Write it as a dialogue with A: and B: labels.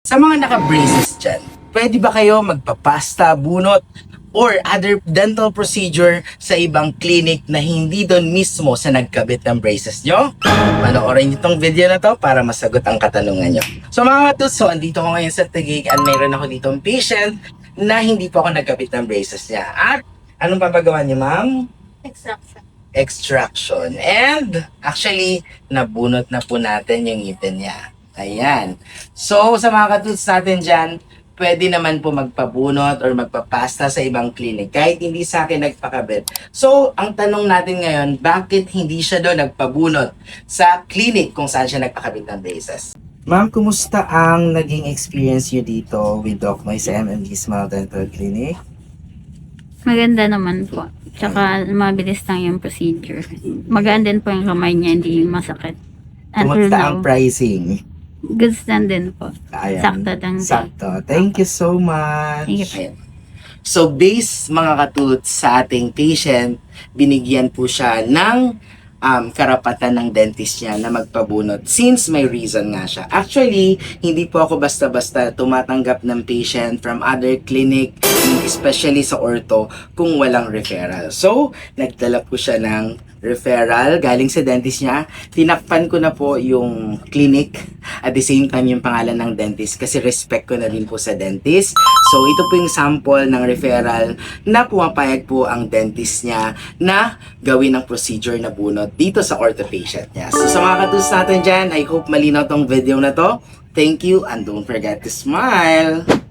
A: Sa mga naka-braces dyan, pwede ba kayo magpapasta, bunot, or other dental procedure sa ibang clinic na hindi doon mismo sa nagkabit ng braces nyo? Panoorin nyo itong video na to para masagot ang katanungan nyo. So mga katuso, andito ko ngayon sa Taguig at mayroon ako dito ang patient na hindi po ako nagkabit ng braces niya. At anong papagawa niyo, ma'am? Extraction. And actually, nabunot na po natin yung ngipin niya. Ayan. So, sa mga katuts natin dyan, pwede naman po magpabunot or magpapasta sa ibang clinic kahit hindi sa akin nagpakabit. So, ang tanong natin ngayon, bakit hindi siya doon nagpabunot sa clinic kung saan siya nagpakabit ng braces? Ma'am, kumusta ang naging experience niyo dito with Doc Moise MMD Smile Dental Clinic?
B: Maganda naman po. Tsaka mabilis lang yung procedure. Magaan din po yung kamay niya, hindi masakit. Until
A: Kumusta
B: now,
A: ang pricing?
B: goods lang din po.
A: Ayan.
B: Sakto lang din.
A: Sakto. Thank you so much.
B: Thank you po.
A: Ayan. So, based mga katuts sa ating patient, binigyan po siya ng karapatan ng dentist niya na magpabunot since may reason nga siya. Actually, hindi po ako basta-basta tumatanggap ng patient from other clinic, especially sa ortho, kung walang referral. So, nagdala po siya ng referral galing sa dentist niya. Tinakpan ko na po yung clinic at the same time yung pangalan ng dentist kasi respect ko na din po sa dentist. So, ito po yung sample ng referral na pumapayag po ang dentist niya na gawin ang procedure na bunot dito sa ortho patient niya. So, sa mga katus natin dyan, I hope malinaw tong video na to. Thank you and don't forget to smile!